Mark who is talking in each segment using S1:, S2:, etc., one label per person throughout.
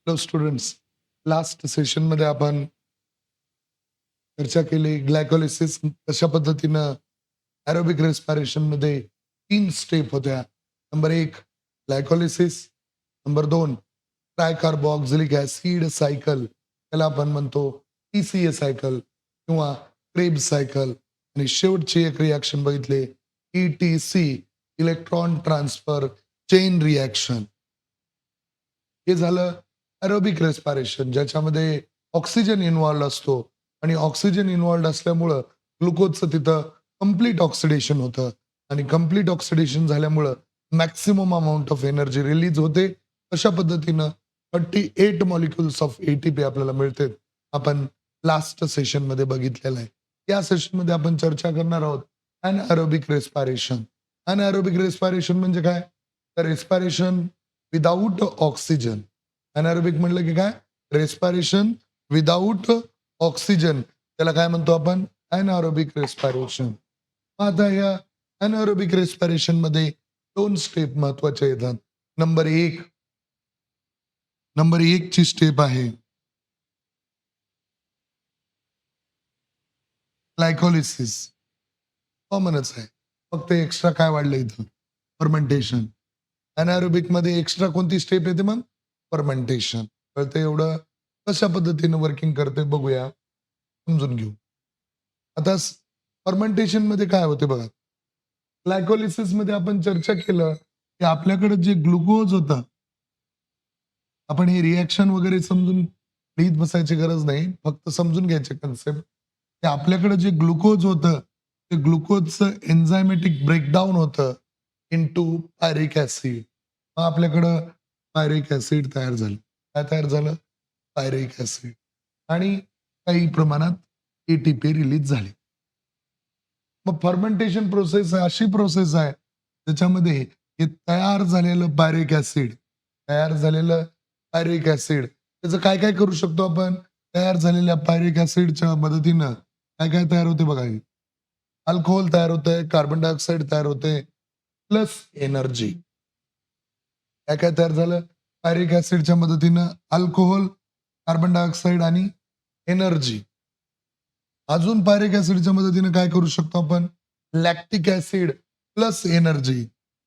S1: Hello students, last सेशनमध्ये आपण चर्चा केली ग्लायकोलिसिस कशा पद्धतीनं ॲरोबिक रेस्पिरेशनमध्ये 3 स्टेप होत्या. Number 1 glycolysis, number 2 tricarboxylic acid cycle, त्याला आपण म्हणतो TCA सायकल किंवा क्रेब्स सायकल, आणि शेवटची एक रिॲक्शन बघितली ETC, electron transfer chain reaction. हे झालं ॲरोबिक रेस्पिरेशन, ज्याच्यामध्ये ऑक्सिजन इन्व्हॉल्व्ड असतो आणि ऑक्सिजन इन्व्हॉल्व्ड असल्यामुळं ग्लुकोजचं तिथं कंप्लीट ऑक्सिडेशन होतं आणि कंप्लीट ऑक्सिडेशन झाल्यामुळं maximum amount of energy release होते. अशा पद्धतीनं 38 मॉलिक्युल्स ऑफ ATP आपल्याला मिळते. आपण लास्ट सेशनमध्ये बघितलेलं आहे. या सेशनमध्ये आपण चर्चा करणार आहोत अनएरोबिक रेस्पिरेशन. अनएरोबिक रेस्पिरेशन म्हणजे काय? तर रेस्पिरेशन विदाऊट ऑक्सिजन. अनएरोबिक म्हटलं की काय? रेस्पिरेशन विदाऊट ऑक्सिजन, त्याला काय म्हणतो आपण? Anaerobic respiration. आता या अनएरोबिक रेस्पिरेशन मध्ये 2 स्टेप महत्वाच्या येतात. नंबर एक ची स्टेप आहे ग्लायकोलिसिस. कॉमनच आहे. फक्त एक्स्ट्रा काय वाढलं इथं? फर्मेंटेशन. अनारोबिक मध्ये एक्स्ट्रा कोणती स्टेप येते मग? फर्मेंटेशन. कळतं एवढं? कशा पद्धतीनं वर्किंग करते बघूया, समजून घेऊ. आता फर्मेंटेशन मध्ये काय होते बघा. ग्लायकोलिसिस मध्ये आपण चर्चा केलं की आपल्याकडे जे ग्लुकोज होतं, आपण हे रिॲक्शन वगैरे समजून लिहित बसायची गरज नाही, फक्त समजून घ्यायचे कन्सेप्ट. ते आपल्याकडे जे ग्लुकोज होतं, ते ग्लुकोजचं एन्झायमॅटिक ब्रेकडाऊन होतं इंटू पायरिक ऍसिड. मग आपल्याकडं पायरिक ऍसिड तयार झालं. काय तयार झालं? पायरिक ऍसिड. आणि काही प्रमाणात ATP रिलीज झाले. मग फर्मेंटेशन प्रोसेस अशी प्रोसेस आहे त्याच्यामध्ये हे तयार झालेलं पायरिक ऍसिड त्याचं काय काय करू शकतो आपण? तयार झालेल्या पायरिक ऍसिडच्या मदतीनं काय काय तयार होते बघा. अल्कोहोल तयार होतंय, कार्बन डायऑक्साईड तयार होते, प्लस एनर्जी. काय काय तयार झालं? पायरिक ऍसिडच्या मदतीनं अल्कोहोल, कार्बन डायऑक्साईड आणि एनर्जी. अजून पायरिक ऍसिडच्या मदतीने काय करू शकतो आपण? Lactic acid plus energy.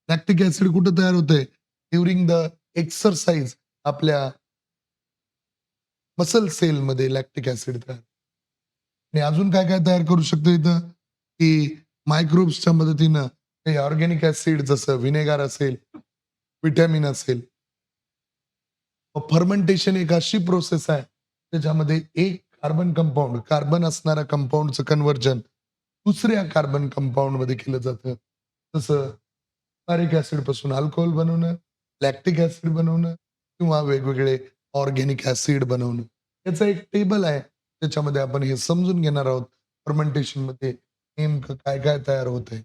S1: Lactic acid कुठं तयार होतंय? During the exercise. आपल्या मसल सेल मध्ये लॅक्टिक ऍसिड तयार. आणि अजून काय काय तयार करू शकतो इथं? की मायक्रोब्सच्या मदतीनं काही ऑर्गॅनिक ऍसिड जसं व्हिनेगर असेल, विटॅमिन असेल. फर्मेंटेशन एक अशी प्रोसेस आहे त्याच्यामध्ये एक कार्बन कंपाऊंड, कार्बन असणाऱ्या कंपाऊंडचं कन्व्हर्जन दुसऱ्या कार्बन कंपाऊंड मध्ये केलं जातं. जसं पारिक ऍसिड पासून अल्कोहोल बनवणं, लॅक्टिक ऍसिड बनवणं किंवा वेगवेगळे ऑर्गॅनिक ऍसिड बनवणं. याचा एक टेबल आहे, त्याच्यामध्ये आपण हे समजून घेणार आहोत फर्मेंटेशन मध्ये नेमकं काय काय तयार होतंय.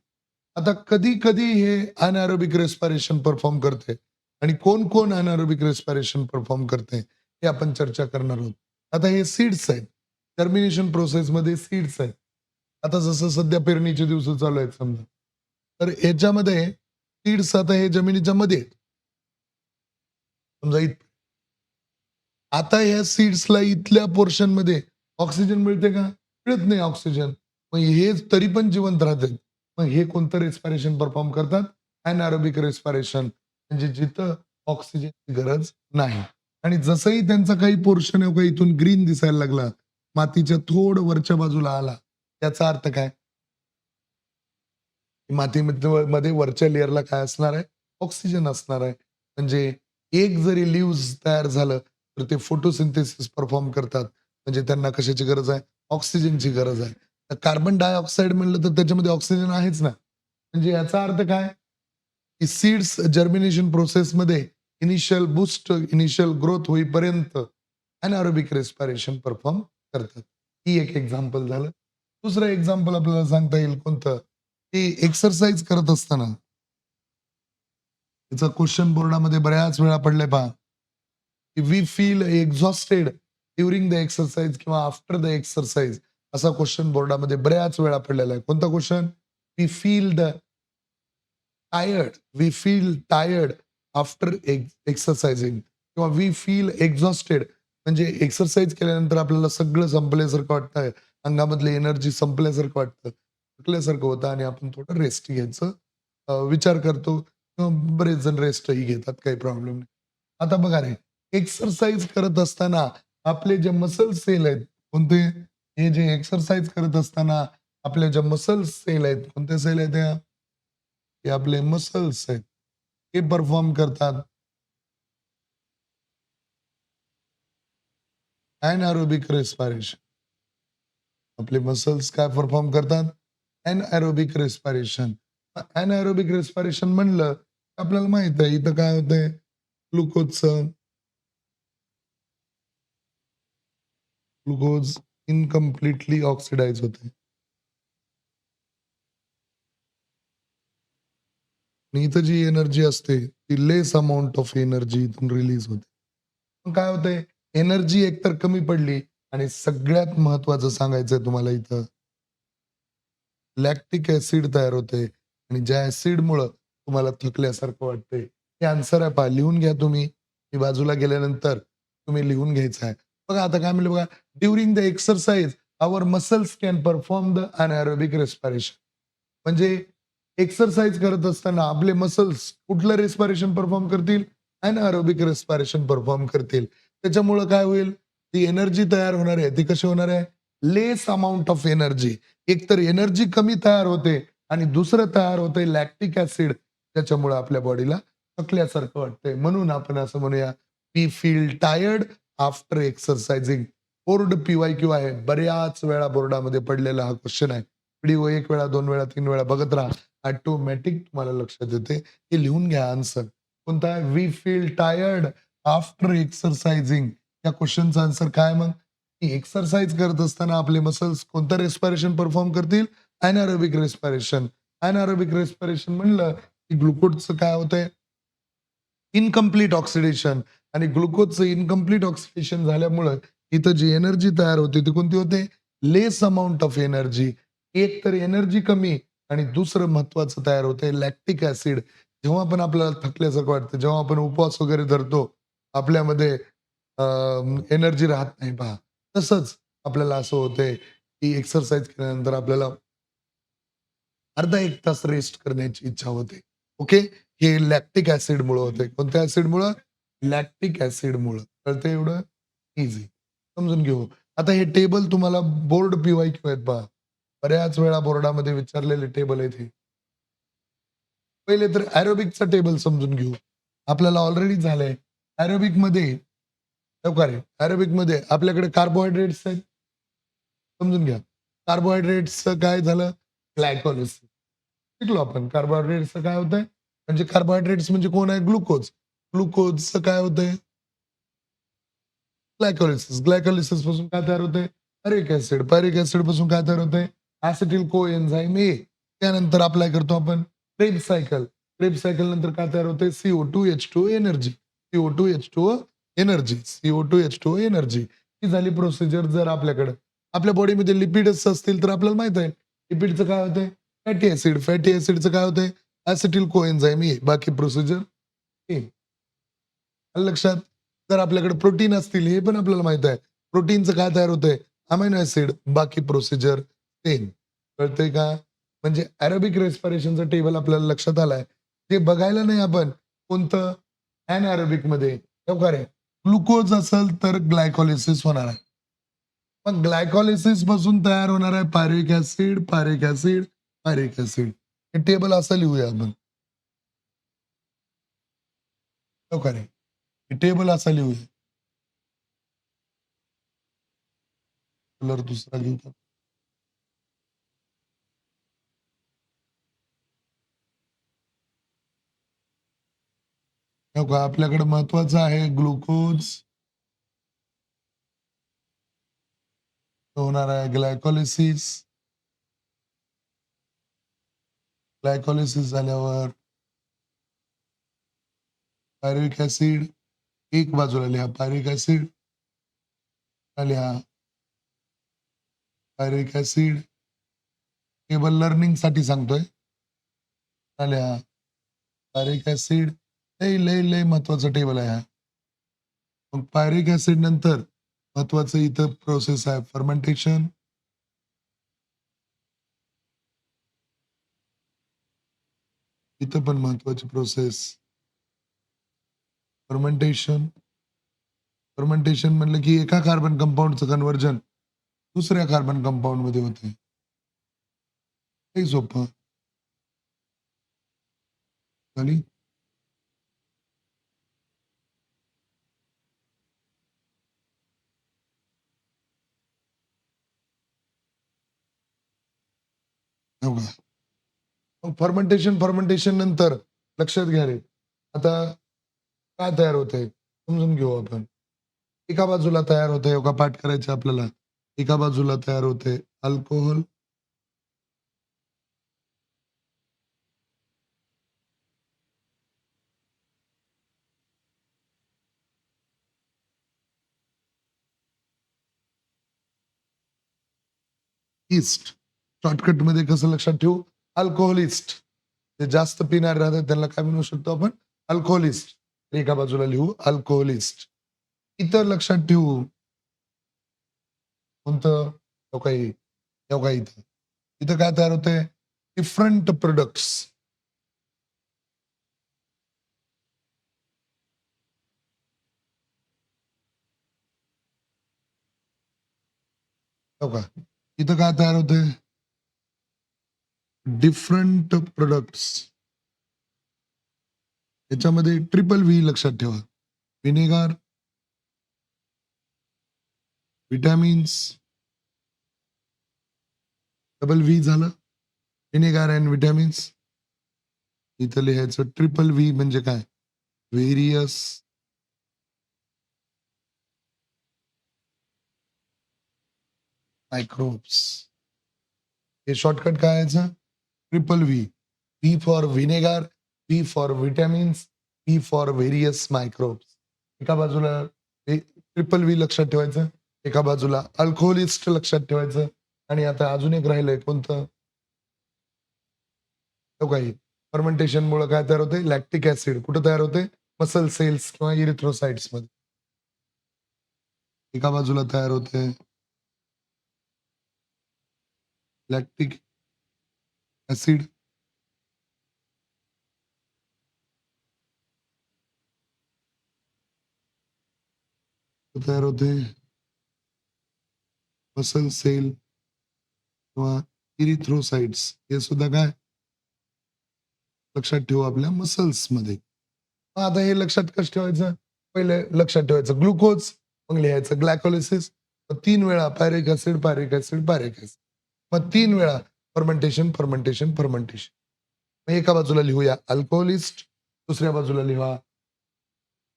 S1: आता कधी कधी हे अनएरोबिक रेस्पिरेशन परफॉर्म करते आणि कोण कोण अनएरोबिक रेस्पिरेशन परफॉर्म करते हे आपण चर्चा करणार आहोत. आता हे सीड्स आहेत. टर्मिनेशन प्रोसेस मध्ये सीड्स आहेत. आता जसं सध्या पेरणीचे दिवस चालू आहेत समजा, तर याच्यामध्ये सीड्स आता हे जमिनीच्या मध्ये आहेत. समजा आता या सीड्सला इथल्या पोर्शन मध्ये ऑक्सिजन मिळते का? मिळत नाही ऑक्सिजन. मग हे तरी पण जिवंत राहतात. मग हे कोणतं रेस्पिरेशन परफॉर्म करतात? अनएरोबिक रेस्पिरेशन, म्हणजे जिथं ऑक्सिजनची गरज नाही. आणि जसंही त्यांचा काही पोर्शन आहे इथून ग्रीन दिसायला लागला, मातीच्या थोडं वरच्या बाजूला आला, त्याचा अर्थ काय? मातीमध्ये मध्ये वरच्या लेयरला काय असणार आहे? ऑक्सिजन असणार आहे. म्हणजे एक जरी लिव्ह्ज तयार झालं तर ते फोटोसिंथेसिस परफॉर्म करतात. म्हणजे त्यांना कशाची गरज आहे? ऑक्सिजनची गरज आहे. तर कार्बन डायऑक्साईड म्हणलं तर त्याच्यामध्ये ऑक्सिजन आहेच ना. म्हणजे याचा अर्थ काय? की सीड्स जर्मिनेशन प्रोसेसमध्ये इनिशियल बूस्ट, इनिशियल ग्रोथ होईपर्यंत अनारोबिक रेस्पिरेशन परफॉर्म करतात. ही एक एक्झाम्पल झालं. दुसरं एक्झाम्पल आपल्याला सांगता येईल कोणतं? की एक्सरसाइज करत असताना, त्याचा क्वेश्चन बोर्डामध्ये बऱ्याच वेळा पडलाय पहा, की we feel exhausted during the exercise किंवा आफ्टर द एक्सरसाइज, असा क्वेश्चन बोर्डामध्ये बऱ्याच वेळा पडलेला आहे. कोणता question? We feel the tired, we feel tired after exercising. किंवा वी फील एक्झॉस्टेड म्हणजे एक्सरसाइज केल्यानंतर आपल्याला सगळं संपल्यासारखं वाटतंय. अंगामधली एनर्जी संपल्यासारखं वाटतं. थकल्यासारखं होतं आणि आपण थोडं रेस्ट घ्यायचं विचार करतो. बरेच जण रेस्टही घेतात, काही प्रॉब्लेम नाही. आता बघा रे, एक्सरसाइज करत असताना आपले जे मसल सेल आहेत, कोणते? हे जे एक्सरसाइज करत असताना आपल्या ज्या मसल सेल आहेत, कोणत्या सेल आहेत त्या? हे आपले मसल्स आहेत. हे परफॉर्म करतात एनारोबिक रेस्पिरेशन. आपले मसल्स काय परफॉर्म करतात? Anaerobic respiration. एनारोबिक रेस्पिरेशन म्हणलं, तर आपल्याला माहित आहे इथं काय होतंय? ग्लुकोजचं ग्लुकोज इनकम्प्लीटली ऑक्सिडाइज होते आणि इथं जी एनर्जी असते, ती लेस अमाउंट ऑफ एनर्जी इथून रिलीज होते. मग काय होतंय? एनर्जी एकतर कमी पडली आणि सगळ्यात महत्त्वाचं सांगायचंय तुम्हाला इथं, लॅक्टिक ॲसिड तयार होते आणि ज्या ॲसिडमुळं तुम्हाला थकल्यासारखं वाटतंय. हे आन्सर आहे पहा. लिहून घ्या तुम्ही. मी बाजूला गेल्यानंतर तुम्ही लिहून घ्यायचं आहे. बघा आता काय म्हणलं बघा, during the exercise our muscles can perform the anaerobic respiration. म्हणजे एक्सरसाइज करत असताना आपले मसल्स कुठलं रेस्पिरेशन परफॉर्म करतील? अनएरोबिक रेस्पिरेशन परफॉर्म करतील. त्याच्यामुळं काय होईल? ती एनर्जी तयार होणार आहे, ती कशी होणार आहे? लेस अमाउंट ऑफ एनर्जी. एकतर एनर्जी कमी तयार होते आणि दुसरं तयार होतंय लॅक्टिक ॲसिड त्याच्यामुळे आपल्या बॉडीला थकल्यासारखं वाटतंय. म्हणून आपण असं म्हणूया, we feel tired after exercising. Board PYQ आहे. बऱ्याच वेळा बोर्डामध्ये पडलेला हा क्वेश्चन आहे. व्हिडिओ 1 वेळा, 2 वेळा, 3 वेळा बघत राहा. ऑटोमॅटिक तुम्हाला लक्षात येते. हे लिहून घ्या आन्सर. कोणता आहे? We feel tired after exercising. या क्वेश्चनचा आन्सर काय मग? एक्सरसाइज करत असताना आपले मसल्स कोणतं रेस्पिरेशन परफॉर्म करतील? Anaerobic respiration. एनारोबिक रेस्पिरेशन म्हणलं की ग्लुकोजचं काय होतंय? इन्कम्प्लीट ऑक्सिडेशन आणि ग्लुकोजचं इन्कम्प्लीट ऑक्सिडेशन झाल्यामुळं इथं जी एनर्जी तयार होते ती कोणती होते? लेस अमाउंट ऑफ एनर्जी. एक तर एनर्जी कमी आणि दुसरं महत्त्वाचं तयार होतंय लॅक्टिक ॲसिड. जेव्हा पण आपल्याला थकल्यासारखं वाटतं, जेव्हा आपण उपवास वगैरे धरतो, आपल्यामध्ये एनर्जी राहत नाही पहा. तसंच आपल्याला असं होतंय, की एक्सरसाइज केल्यानंतर आपल्याला अर्धा 1 तास रेस्ट करण्याची इच्छा होते. ओके. हे लॅक्टिक ॲसिडमुळं होते. कोणत्या ॲसिडमुळं? लॅक्टिक ॲसिडमुळं. कळतंय एवढं? ईझी. समजून घेऊ. आता हे टेबल तुम्हाला बोर्ड पी-वाय-क्यू आहेत पहा. बऱ्याच वेळा बोर्डामध्ये विचारलेले टेबल आहेत हे. पहिले तर एरोबिकचा टेबल समजून घेऊ. आपल्याला ऑलरेडी झालंय. एरोबिकमध्ये रे, एरोबिकमध्ये आपल्याकडे कार्बोहायड्रेट्स आहेत. समजून घ्या. कार्बोहायड्रेट्सचं काय झालं? ग्लायकोलिसिस. शिकलो आपण. कार्बोहायड्रेट्सचं काय होतंय? म्हणजे कार्बोहायड्रेट्स म्हणजे कोण आहे? ग्लुकोज. ग्लुकोजचं काय होतंय? ग्लायकोलिसिस. ग्लायकोलिसिस पासून काय तयार होतंय? पॅरिक ॲसिड. पॅरिक ॲसिड पासून काय तयार होतंय? ॲसिटिल कोएन्झाइम ए. त्यानंतर अप्लाय करतो आपण क्रेब्स सायकल. क्रेब्स सायकल नंतर काय तयार होतंय? CO2 H2O energy. CO2 H2O energy. CO2 H2O energy. ही झाली प्रोसिजर जर आपल्याकडं. आपल्या बॉडीमध्ये लिपिड्स असतील तर आपल्याला माहित आहे. लिपिडचं काय होतंय? Fatty acid. फॅटी ॲसिडचं काय होतंय? ॲसिटिल कोएन्झाइम ए. बाकी प्रोसिजर सेम. आलं लक्षात? जर आपल्याकडे प्रोटीन असतील हे पण आपल्याला माहित आहे. प्रोटीनचं काय तयार होतंय? Amino acid. बाकी प्रोसिजर सेम. कळतंय का? म्हणजे अरेबिक रेस्पिरेशनचं टेबल आपल्याला लक्षात आलंय. ते बघायला नाही आपण कोणतं? अनएरोबिकमध्ये. हो का रे? ग्लुकोज असेल तर ग्लायकोलिसिस होणार आहे. मग ग्लायकोलिसिस पासून तयार होणार आहे पायरिक ॲसिड, पायरिक ॲसिड, पायरिक ॲसिड. हे टेबल असं लिहूया आपण. हो का रे? हे टेबल असं लिहूया. कलर दुसरा घेऊ. हो का? आपल्याकडे महत्वाचं आहे ग्लुकोज होणार आहे ग्लायकोलिसिस. ग्लायकोलिसिस झाल्यावर पायरुव्हिक ॲसिड एक बाजूला लिहा. पायरुव्हिक ॲसिड लिहा. पायरुव्हिक ॲसिड टेबल लर्निंगसाठी सांगतोय. लिहा. पायरुव्हिक ॲसिड लय महत्वाचं टेबल आहे हा. मग पायरिक ऍसिड नंतर महत्वाचं इथं प्रोसेस आहे फर्मेंटेशन. इथं पण महत्वाची प्रोसेस फर्मेंटेशन. फर्मेंटेशन म्हणलं की एका कार्बन कंपाऊंडचं कन्व्हर्जन दुसऱ्या कार्बन कंपाऊंड मध्ये होते. काही सोपं आणि फर्मेंटेशन फर्मेंटेशन नंतर लक्षात घ्या रे, आता काय तयार होतंय समजून घेऊ आपण. एका बाजूला तयार होतंय योगा पाठ करायचे आपल्याला. एका बाजूला तयार होते अल्कोहोल. ईस्ट. शॉर्टकट मध्ये कसं लक्षात ठेवू, अल्कोहोलिस्ट. जे जास्त पिणारे राहतात त्यांना काय म्हणू शकतो आपण, अल्कोहोलिस्ट. एका बाजूला लिहू अल्कोहोलिस्ट. इथं लक्षात ठेवू कोणतं, तो काही तेव्हा इथं इथं काय तयार होतंय, डिफरंट प्रोडक्ट्स. हो का, इथं काय तयार होतंय, डिफरंट प्रोडक्ट्स. याच्यामध्ये ट्रिपल व्ही लक्षात ठेवा. विनेगर, विटॅमिन्स, डबल व्ही झालं, विनेगर अँड विटॅमिन्स. इथं लिहायचं ट्रिपल व्ही म्हणजे काय, व्हेरियस मायक्रोब्स. हे शॉर्टकट काय यायचं, triple V. V for vinegar, V for vitamins, V for various microbes. एका बाजूला ट्रिपल व्ही लक्षात ठेवायचं, एका बाजूला अल्कोहोलिस्ट लक्षात ठेवायचं. आणि आता अजून एक राहिलंय कोणतं, तो काही फर्मेंटेशन मुळे काय तयार होते, लॅक्टिक ऍसिड. कुठं तयार होते, मसल सेल्स किंवा इरिथ्रोसाइट्स मध्ये. एका बाजूला तयार होते लॅक्टिक ऍसिड, तयार होते मसल सेल किंवा इरिथ्रोसाइट्स. हे सुद्धा काय लक्षात ठेवू आपल्या मसल्स मध्ये. आता हे लक्षात कसं ठेवायचं, पहिले लक्षात ठेवायचं ग्लुकोज, मग लिहायचं ग्लायकोलिसिस. मग 3 वेळा पायरिक acid pyruvic acid pyruvic acid. मग 3 वेळा फर्मेंटेशन फर्मेंटेशन फर्मेंटेशन. मग एका बाजूला लिहूया अल्कोहोलिस्ट, दुसऱ्या बाजूला लिहा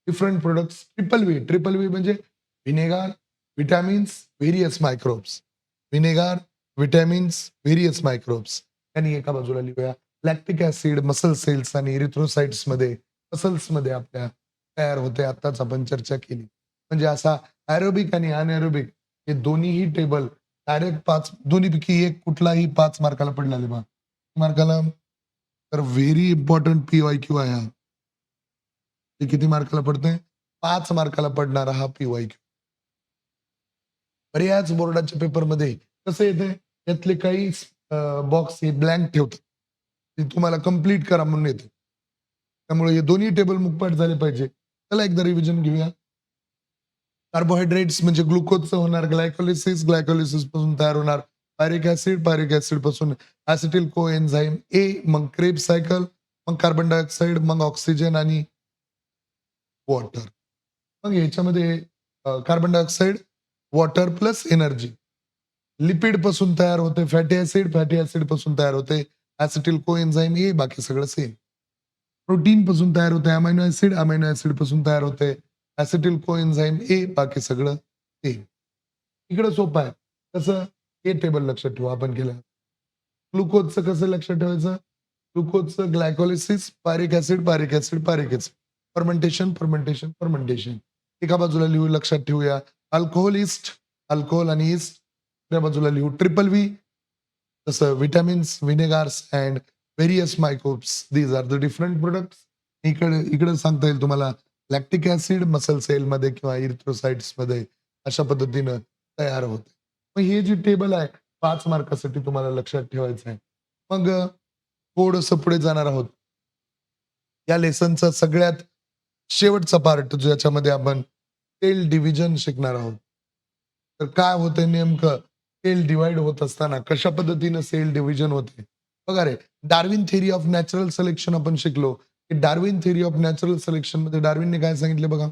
S1: different products. Triple V, triple V म्हणजे vinegar, vitamins, various microbes. Vinegar, vitamins, various microbes. आणि एका बाजूला लिहूया लॅक्टिक ऍसिड मसल सेल्स आणि इरिथ्रोसाइट्स मध्ये, मसल्स मध्ये आपल्या तयार होते. आताच आपण चर्चा केली. म्हणजे असा ऍरोबिक आणि अनएरोबिक हे दोन्हीही टेबल डायरेक्ट 5 दोन्हीपैकी एक कुठलाही 5 मार्काला पडला बा मार्काला. तर व्हेरी इम्पॉर्टंट PYQ आहे हा. ते किती मार्काला पडतंय, 5 मार्काला पडणारा हा PYQ. बऱ्याच बोर्डाच्या पेपरमध्ये कसं येतंय, त्यातले काही बॉक्स हे ब्लँक ठेवतात, ते तुम्हाला कंप्लीट करा म्हणून येते. त्यामुळे हे दोन्ही टेबल मुखपाठ झाले पाहिजे. चला एकदा रिव्हिजन घेऊया. कार्बोहायड्रेट्स म्हणजे ग्लुकोजचं होणार ग्लायकोलिसिस, ग्लायकोलिसिस पासून तयार होणार पायरिक ऍसिड, पायरिक ऍसिड पासून ऍसिटिल को एन्झाईम ए, मग क्रेब्स सायकल, मग कार्बन डायऑक्साइड, मग ऑक्सिजन आणि वॉटर. मग ह्याच्यामध्ये carbon dioxide, water plus energy. Lipid पासून तयार होते फॅटी ऍसिड, फॅटी ऍसिड पासून तयार होते ऍसिटिल को एन्झाईम ए, बाकी सगळं सेम. प्रोटीन पासून तयार होते अमायनो ऍसिड, अमायनो ऍसिड पासून तयार होते ऍसिटिल को एन्झाईम ए, बाकी सगळं सेम. इकडे सोपं आहे. कसं, हे टेबल लक्षात ठेवू आपण केलं. ग्लुकोजचं कसं लक्षात ठेवायचं, ग्लुकोजचं glycolysis, pyruvic acid pyruvic acid pyruvic acid, fermentation fermentation fermentation. एका बाजूला लिहू लक्षात ठेवूया अल्कोहोलिस्ट, अल्कोहोल आणि इस्ट. दुसऱ्या बाजूला लिहू ट्रिपल व्ही, तसं vitamins, vinegars and various microbes. These are the different products. इकडे इकडे सांगता येईल तुम्हाला लॅक्टिक ऍसिड मसल सेलमध्ये किंवा इरिथ्रोसाइट्समध्ये अशा पद्धतीनं तयार होते. मग हे जे टेबल आहे 5 मार्कासाठी तुम्हाला लक्षात ठेवायचं आहे. मग थोडंसं पुढे जाणार आहोत. या लेसनचा सगळ्यात शेवटचा पार्ट ज्याच्यामध्ये आपण सेल डिव्हिजन शिकणार आहोत. तर काय होतंय नेमकं? सेल डिव्हाईड होत असताना कशा पद्धतीनं सेल डिव्हिजन होते? बघा रे, Darwin theory of natural selection आपण शिकलो. की डार्विन थिअरी ऑफ नॅचरल सिलेक्शनमध्ये डार्विनने काय सांगितलं बघा?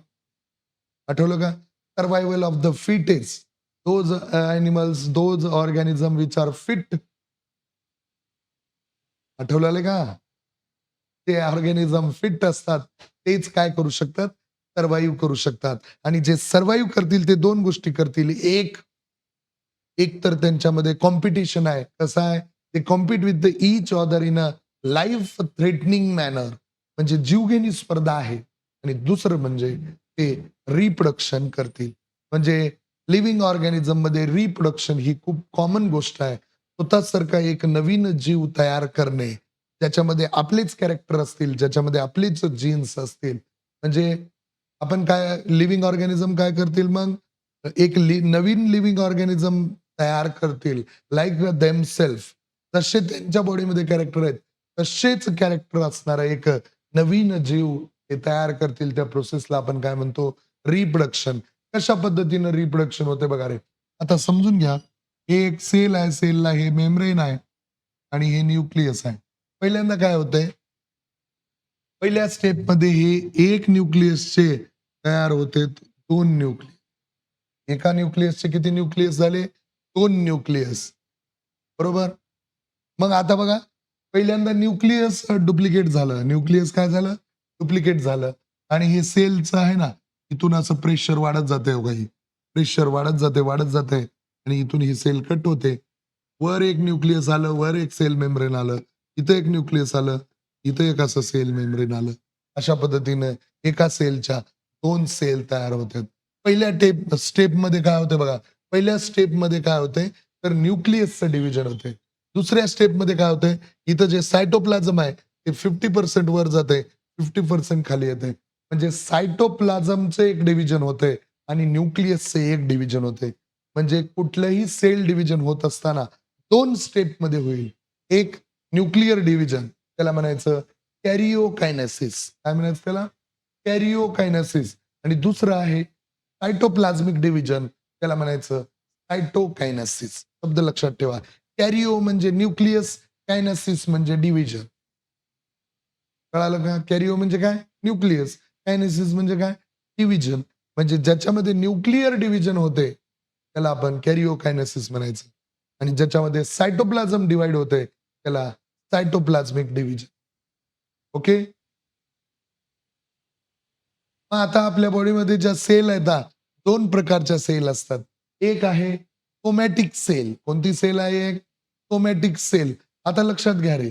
S1: आठवलं का? Survival of the fittest. Those animals, those organism which are fit. आठवलं का? ते ऑर्गॅनिझम फिट असतात, तेच काय करू शकतात? सर्व्हाइव्ह करू शकतात. आणि जे सर्व्हाइव्ह करतील ते 2 गोष्टी करतील. एक एक तर त्यांच्यामध्ये कॉम्पिटिशन आहे. कसं आहे? ते compete with the each other in a life threatening manner. म्हणजे जीवघेणी स्पर्धा आहे. आणि दुसरं म्हणजे ते रिप्रोडक्शन करतील. म्हणजे लिव्हिंग ऑर्गॅनिझममध्ये रिप्रोडक्शन ही खूप कॉमन गोष्ट आहे. स्वतःसारखा एक नवीन जीव तयार करणे, ज्याच्यामध्ये आपलेच कॅरेक्टर असतील, ज्याच्यामध्ये आपलेच जीन्स असतील. म्हणजे आपण काय लिव्हिंग ऑर्गॅनिझम काय करतील मग? एक नवीन लिव्हिंग ऑर्गॅनिझम तयार करतील, लाइक देमसेल्फ. जसे त्यांच्या बॉडीमध्ये कॅरेक्टर आहेत, तसेच कॅरेक्टर असणारा एक नवीन जीव ते तयार करतील. त्या प्रोसेसला आपण काय म्हणतो? रिप्रोडक्शन. कशा पद्धतीनं रिप्रोडक्शन होते बघा रे. आता समजून घ्या, हे एक सेल आहे, सेलला हे मेम्ब्रेन आहे आणि हे न्यूक्लियस आहे. पहिल्यांदा काय होतंय? पहिल्या स्टेपमध्ये हे एक न्यूक्लियसचे तयार होते 2 न्यूक्लियस. एका न्यूक्लियसचे किती न्यूक्लियस झाले? 2 न्यूक्लियस. बरोबर? मग आता बघा, पहिल्यांदा न्यूक्लियस डुप्लिकेट झालं. न्यूक्लियस काय झालं? डुप्लिकेट झालं आणि हे सेलचं आहे ना, इथून असं प्रेशर वाढत जातंय बघा ही. प्रेशर वाढत जाते, वाढत जातंय आणि इथून ही सेल कट होते. वर एक न्यूक्लियस आलं, वर एक सेल मेम्ब्रेन आलं. इथं एक न्यूक्लियस आलं, इथं एक असं सेल मेम्ब्रेन आलं. अशा पद्धतीनं एका सेलच्या 2 सेल तयार होतात. पहिल्या स्टेपमध्ये काय होते बघा, पहिल्या स्टेपमध्ये काय होतंय, तर न्यूक्लियसचं डिव्हिजन होते. दुसऱ्या स्टेपमध्ये काय होतंय, इथं जे सायटोप्लाझम आहे, ते 50% वर जातंय, 50% खाली येतंय. म्हणजे सायटोप्लाझमचं एक डिव्हिजन होतंय आणि न्यूक्लियसचं एक डिव्हिजन होतंय. म्हणजे कुठलंही सेल डिव्हिजन होत असताना 2 स्टेपमध्ये होईल. एक न्यूक्लिअर डिव्हिजन, त्याला म्हणायचं कॅरिओकायनेसिस. काय म्हणायचं त्याला? कॅरिओकायनेसिस. आणि दुसरं आहे सायटोप्लाझमिक डिव्हिजन, त्याला म्हणायचं सायटोकायनेसिस. शब्द लक्षात ठेवा. कॅरिओ म्हणजे न्यूक्लियस, कायनेसिस म्हणजे डिव्हिजन. कळालं का? कॅरिओ म्हणजे काय? न्यूक्लियस. कायनेसिस म्हणजे काय? डिव्हिजन. म्हणजे ज्याच्यामध्ये न्यूक्लिअर डिव्हिजन होते, त्याला आपण कॅरिओकायनेसिस म्हणायचं. आणि ज्याच्यामध्ये सायटोप्लाझम डिव्हाईड होते, त्याला सायटोप्लाझमिक डिव्हिजन. ओके? मग आता आपल्या बॉडीमध्ये ज्या सेल आहेत ना, 2 प्रकारच्या सेल असतात. एक आहे सोमॅटिक सेल. कोणती सेल आहे एक? Somatic cell. आता लक्षात घ्या रे,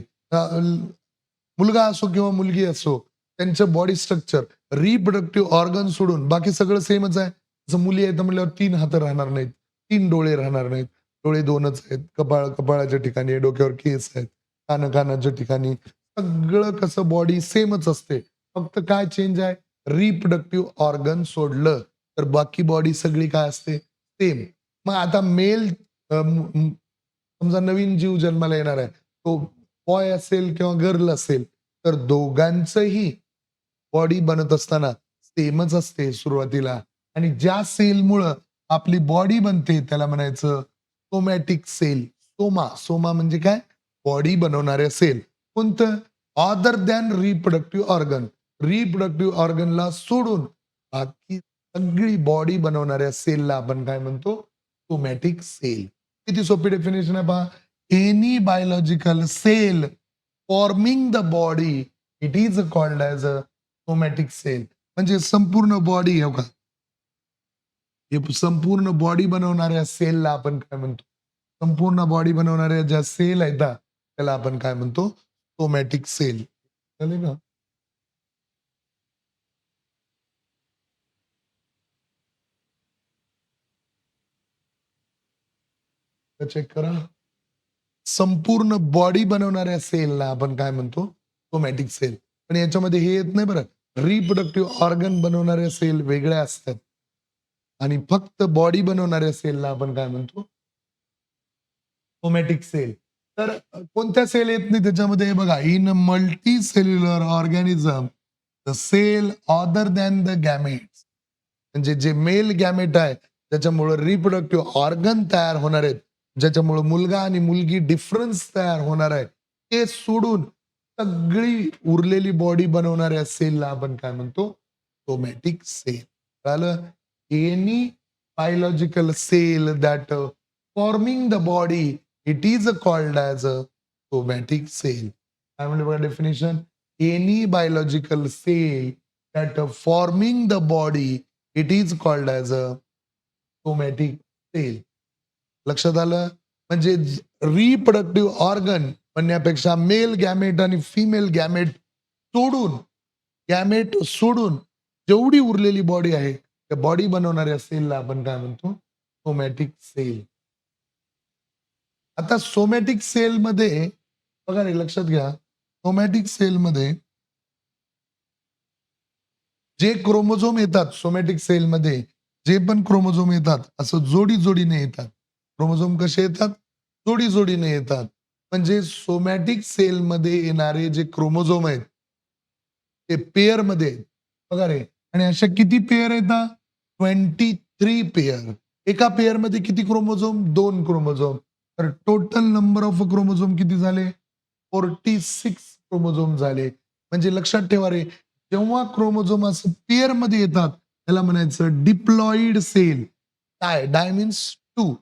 S1: मुलगा असो किंवा मुलगी असो, त्यांचं बॉडी स्ट्रक्चर, रिप्रोडक्टिव्ह ऑर्गन सोडून बाकी सगळं सेमच आहे. जसं मुली आहेत म्हटल्यावर 3 हात राहणार नाहीत, 3 डोळे राहणार नाहीत. डोळे 2च आहेत. कपाळ कपाळाच्या ठिकाणी, डोक्यावर केस आहेत. कानाच्या ठिकाणी सगळं कसं बॉडी सेमच असते. फक्त काय चेंज आहे? रिप्रोडक्टिव्ह ऑर्गन सोडलं तर बाकी बॉडी सगळी काय असते? सेम. मग आता मेल समजा नवीन जीव जन्माला येणार आहे. तो बॉय असेल किंवा गर्ल असेल, तर दोघांचंही बॉडी बनत असताना सेमच असते सुरुवातीला. आणि ज्या सेलमुळं आपली बॉडी बनते त्याला म्हणायचं सोमॅटिक सेल. सोमा म्हणजे काय? बॉडी बनवणाऱ्या सेल. कोणतं? Other than reproductive organ. Reproductive ऑर्गनला सोडून बाकी सगळी बॉडी बनवणाऱ्या सेलला आपण काय म्हणतो? Somatic cell. किती सोपी डेफिनेशन आहे पहा. Any biological cell forming the body it is called as a somatic cell. म्हणजे संपूर्ण बॉडी हो का? हे संपूर्ण बॉडी बनवणाऱ्या सेलला आपण काय म्हणतो? संपूर्ण बॉडी बनवणाऱ्या ज्या सेल आहेत ना, त्याला आपण काय म्हणतो? Somatic cell. कळलं का? चेक करा. संपूर्ण बॉडी बनवणाऱ्या सेलला आपण काय म्हणतो? Somatic cell. पण याच्यामध्ये हे येत नाही बरं. रिप्रोडक्टिव्ह ऑर्गन बनवणाऱ्या सेल वेगळ्या असतात आणि फक्त बॉडी बनवणाऱ्या सेलला आपण काय म्हणतो? Somatic cell. तर कोणत्या सेल येत नाही त्याच्यामध्ये? हे बघा, in multicellular organism the cell other than the gametes, म्हणजे जे मेल गॅमेट आहे त्याच्यामुळं रिप्रोडक्टिव्ह ऑर्गन तयार होणार आहेत, ज्याच्यामुळं मुलगा आणि मुलगी डिफरन्स तयार होणार आहे, ते सोडून सगळी उरलेली बॉडी बनवणाऱ्या सेलला आपण काय म्हणतो? Somatic cell. कळालं? Any biological cell that forming the body, it is called as a somatic cell. काय म्हणलं बघा definition? Any biological cell that forming the body, it is called as a somatic cell. लक्षात आलं? म्हणजे reproductive organ म्हणण्यापेक्षा male gamete आणि female gamete सोडून जेवढी उरलेली बॉडी आहे, त्या बॉडी बनवणाऱ्या सेलला आपण काय म्हणतो? Somatic cell. आता सोमॅटिक सेलमध्ये बघा रे, लक्षात घ्या, सोमॅटिक सेलमध्ये जे क्रोमोझोम येतात सोमॅटिक सेलमध्ये, जे पण क्रोमोझोम येतात असं जोडीने येतात. क्रोमोझोम कसे येतात? जोडीने येतात. म्हणजे सोमॅटिक सेलमध्ये येणारे जे क्रोमोझोम आहेत ते पेअरमध्ये आहेत. बघा रे, आणि अशा किती पेअर येतात? 23 पेअर. एका पेअरमध्ये किती क्रोमोझोम? 2 क्रोमोझोम. तर टोटल नंबर ऑफ क्रोमोझोम किती झाले? 46 क्रोमोझोम झाले. म्हणजे लक्षात ठेवा रे, जेव्हा क्रोमोझोम असं पेअरमध्ये येतात त्याला म्हणायचं डिप्लॉइड सेल. काय? डाय मीन्स 2.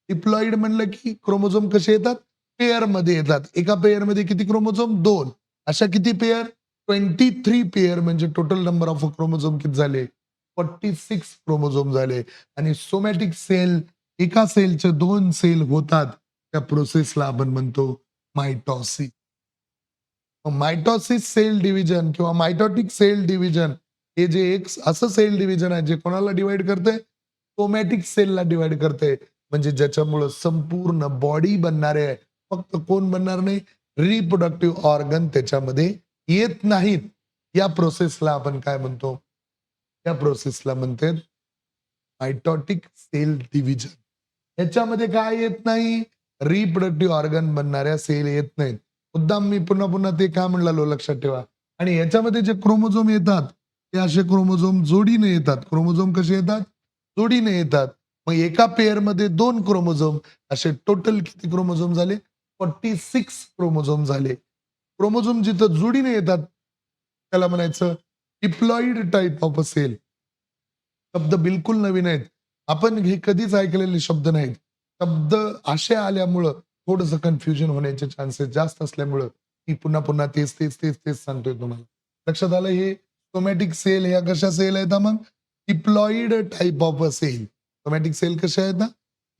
S1: डिप्लॉइड म्हणलं की क्रोमोझोम कसे येतात? पेअरमध्ये येतात. एका पेअरमध्ये किती क्रोमोझोम? 2. अशा किती पेअर? 23 पेअर. म्हणजे टोटल नंबर ऑफ क्रोमोझोम किती झाले? 46 क्रोमोझोम झाले. आणि सोमॅटिक सेल, एका सेलचे 2 सेल होतात. त्या प्रोसेसला आपण म्हणतो मायटॉसिस. मायटॉसिस सेल डिव्हिजन किंवा मायटॉटिक सेल डिव्हिजन हे जे एक असं सेल डिव्हिजन आहे जे कोणाला डिवाइड करते? सोमॅटिक सेलला डिवाइड करते. म्हणजे ज्याच्यामुळं संपूर्ण बॉडी बनणार आहे. फक्त कोण बनणार नाही? रिप्रोडक्टिव्ह ऑर्गन त्याच्यामध्ये येत नाहीत. या प्रोसेसला आपण काय म्हणतो? या प्रोसेसला म्हणतात मायटॉटिक सेल डिव्हिजन. ह्याच्यामध्ये काय येत नाही? रिप्रोडक्टिव्ह ऑर्गन बनणाऱ्या सेल येत नाहीत. मुद्दाम मी पुन्हा पुन्हा ते का म्हणलो लक्षात ठेवा. आणि याच्यामध्ये जे क्रोमोझोम येतात ते असे क्रोमोझोम जोडीने येतात. क्रोमोझोम कसे येतात? जोडीने येतात. मग एका पेअरमध्ये 2 क्रोमोझोम, असे टोटल किती क्रोमोझोम झाले? 46 क्रोमोझोम झाले. क्रोमोझोम जिथं जोडीने येतात त्याला म्हणायचं diploid type of a cell. शब्द बिलकुल नवीन आहेत. आपण हे कधीच ऐकलेले शब्द नाहीत. शब्द असे आल्यामुळं थोडंसं कन्फ्युजन होण्याचे चान्सेस जास्त असल्यामुळं मी पुन्हा पुन्हा तेच सांगतोय तुम्हाला. लक्षात आलं? हे सोमॅटिक सेल ह्या कशा सेल आहेत मग? Diploid type of a cell. Somatic cell कशा आहेत ना?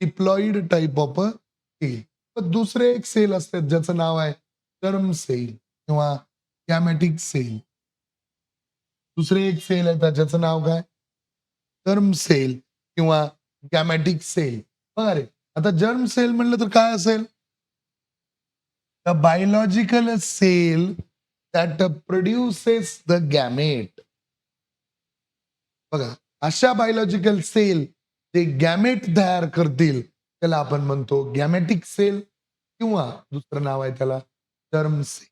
S1: Diploid type of a cell. तर दुसरे एक सेल असतात ज्याचं नाव आहे जर्म सेल किंवा गॅमेटिक सेल. दुसरे एक सेल आहे ज्याचं नाव काय? जर्म सेल किंवा गॅमॅटिक सेल. बघा रे, आता जर्म सेल म्हणलं तर काय असेल? The biological cell that produces the gamete. बघा, अशा बायोलॉजिकल सेल जे गॅमेट तयार करतील त्याला आपण म्हणतो गॅमॅटिक सेल किंवा दुसरं नाव आहे त्याला जर्म सेल.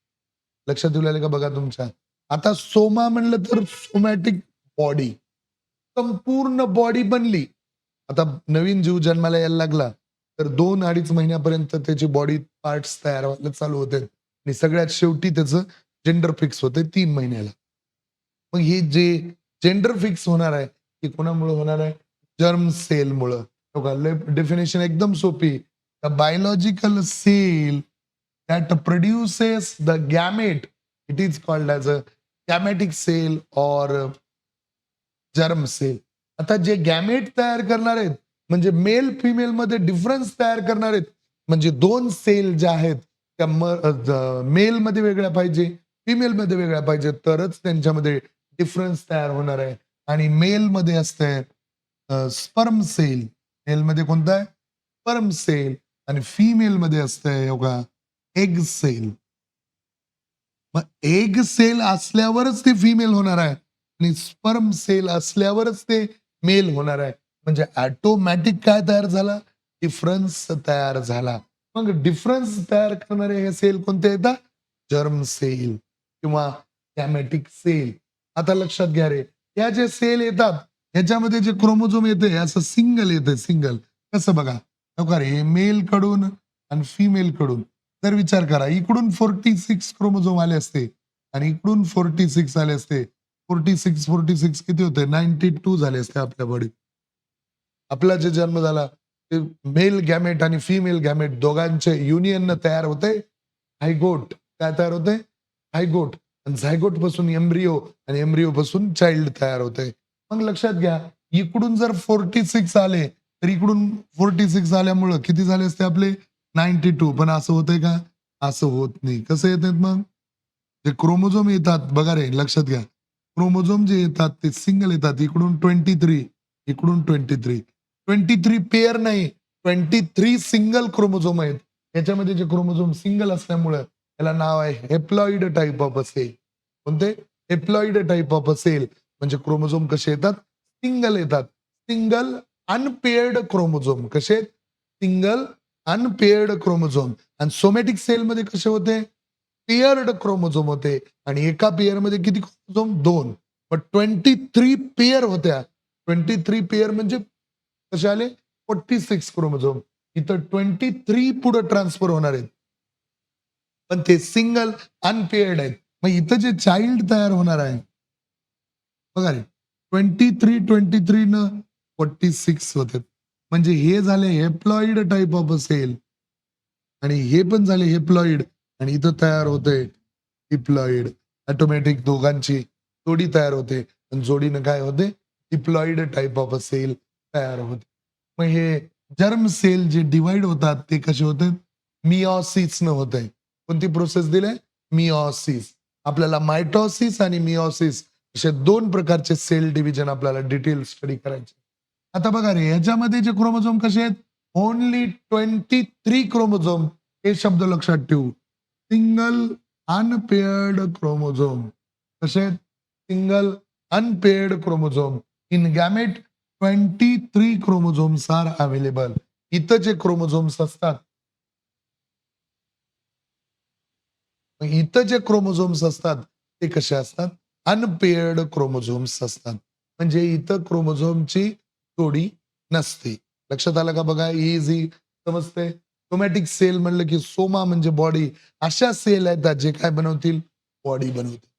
S1: लक्षात ठेवलेलं का बघा तुमच्या? आता सोमा म्हणलं तर सोमॅटिक बॉडी, संपूर्ण बॉडी बनली. आता नवीन जीव जन्माला यायला लागला तर 2-2.5 महिन्यापर्यंत त्याची बॉडी पार्ट्स तयार व्हायला चालू होते आणि सगळ्यात शेवटी त्याचं जेंडर फिक्स होते 3 महिन्याला. मग हे जे जेंडर फिक्स होणार आहे, हे कोणामुळे होणार आहे? जर्म सेलमुळं. बघा, डेफिनेशन एकदम सोपी. The biological cell that produces the gamete, it is called as a gametic cell और जर्म सेल. आता जे गॅमेट तयार करणार आहेत, म्हणजे मेल फिमेल मध्ये डिफरन्स तयार करणार आहेत, म्हणजे 2 सेल ज्या आहेत त्या मेल मध्ये वेगळ्या पाहिजे, फिमेल मध्ये वेगळ्या पाहिजे, तरच त्यांच्यामध्ये डिफरन्स तयार होणार आहे. आणि मेल मध्ये असते स्पर्म सेल. मेल मध्ये कोणता आहे? Sperm sale. आणि फिमेल मध्ये असतंय बघा एग सेल. मग एग सेल असल्यावरच ते फिमेल होणार आहे. आणि स्पर्म सेल असल्यावरच ते मेल होणार आहे. म्हणजे ऑटोमॅटिक काय तयार झाला? डिफरन्स तयार झाला. मग डिफरन्स तयार करणारे हे सेल कोणते येतात? जर्म सेल किंवा गॅमेटिक सेल. आता लक्षात घ्या रे, या जे सेल येतात ह्याच्यामध्ये जे क्रोमोझोम येते असं सिंगल येते सिंगल. कसं बघा, बघा रे, मेल कडून आणि फिमेल कडून जर विचार करा, इकडून 46 क्रोमोझोम आले असते आणि इकडून 46 आले असते. 46 किती होते? 92 झाले असते आपल्या बॉडीत. आपला जे जन्म झाला ते मेल गॅमेट आणि फिमेल गॅमेट दोघांचे युनियन तयार होते हायगोट. काय तयार होते? हायगोट. आणि झायगोट पासून एम्ब्रिओ आणि एम्ब्रिओ पासून चाइल्ड तयार होते. मग लक्षात घ्या, इकडून जर 46 आले तर इकडून 46 आल्यामुळं किती झाले असते आपले? 92. पण असं होतंय का? असं होत नाही. कसं येतात मग? जे क्रोमोझोम येतात बघा रे, लक्षात घ्या. क्रोमोझोम जे येतात ते सिंगल येतात. इकडून 23, इकडून 23. 23 पेअर नाही, 23 सिंगल क्रोमोझोम आहेत. याच्यामध्ये जे क्रोमोझोम सिंगल असल्यामुळं त्याला नाव आहे हेप्लॉइड टाइप ऑफ असेल. कोणते? हेप्लॉइड टाइप ऑफ असेल. म्हणजे क्रोमोझोम कसे येतात? सिंगल येतात. Single unpaired chromosome. कसे? Single unpaired chromosome. आणि सोमॅटिक सेलमध्ये कसे होते? पेअर्ड क्रोमोझोम होते आणि एका पेअर मध्ये किती क्रोमोझोम? 2. पण 23 पेअर होत्या. 23 पेअर म्हणजे कसे आले? 46 क्रोमोझोम. इथं 23 पुढे ट्रान्सफर होणार आहेत. पण ते सिंगल अनपेअर्ड आहेत. मग इथं जे चाइल्ड तयार होणार आहे बघा रे, 23 न 46 होते. म्हणजे हे झाले हेप्लॉइड टाइप ऑफ सेल आणि हे पण झाले हेप्लॉइड आणि इथं तयार होते डिप्लॉइड. ऑटोमॅटिक दोघांची जोडी तयार होते आणि जोडीनं काय होते? डिप्लॉइड टाइप ऑफ सेल तयार होते. मग हे जर्म सेल जे डिवाइड होतात ते कसे होते? मिओसिस न होत आहे. कोणती प्रोसेस दिले? मिओसिस. आपल्याला मायटोसिस आणि मिओसिस असे 2 प्रकारचे सेल डिव्हिजन आपल्याला डिटेल स्टडी करायचे. आता बघा रे, ह्याच्यामध्ये जे क्रोमोझोम कसे आहेत? Only 23 chromosome. हे शब्द लक्षात ठेवू. Single unpaired chromosome. कसे आहेत? Single unpaired chromosome. In gamete 23 chromosomes are available. इथं जे क्रोमोझोम्स असतात, इथं जे क्रोमोझोम्स असतात ते कसे असतात? अनपेअर्ड क्रोमोझोम्स असतात. म्हणजे इथं क्रोमोझोमची जोडी नसते. लक्षात आलं का? बघा, इझी समजते. सोमॅटिक सेल म्हणलं की सोमा म्हणजे बॉडी. अशा सेल आहेत जे काय बनवतील? बॉडी बनवतील.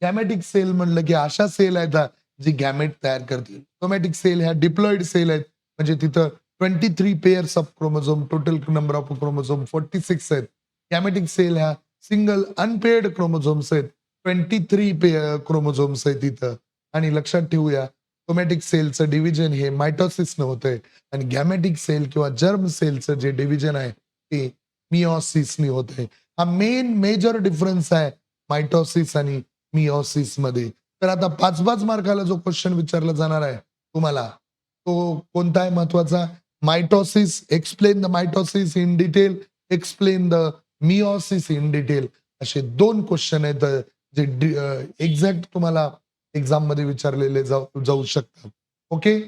S1: गॅमेटिक सेल म्हणलं की अशा सेल आहेत जी गॅमेट तयार करतील. सोमॅटिक सेल ह्या डिप्लॉइड सेल आहेत. म्हणजे तिथं 23 pairs of chromosome, total number of chromosome 46 आहेत. गॅमेटिक सेल ह्या सिंगल अनपेअर्ड क्रोमोझोम्स आहेत. 23 क्रोमोझोम्स आहेत तिथं. आणि लक्षात ठेवूया, सोमॅटिक सेलचं डिव्हिजन हे मायटोसिसनं होतंय आणि गॅमेटिक सेल किंवा जर्म सेलचं जे डिव्हिजन आहे ते मिओसिसनी होतंय. हा मेजर डिफरन्स आहे मायटोसिस आणि मिओसिस मध्ये. तर आता 5-5 मार्काला जो क्वेश्चन विचारला जाणार आहे तुम्हाला, तो कोणता आहे महत्वाचा? Mitosis, explain the mitosis in detail, explain the meiosis in detail. असे 2 क्वेश्चन आहेत जे एक्झॅक्ट तुम्हाला एक्झाम मध्ये विचारलेले जाऊ जाऊ शकतात. ओके.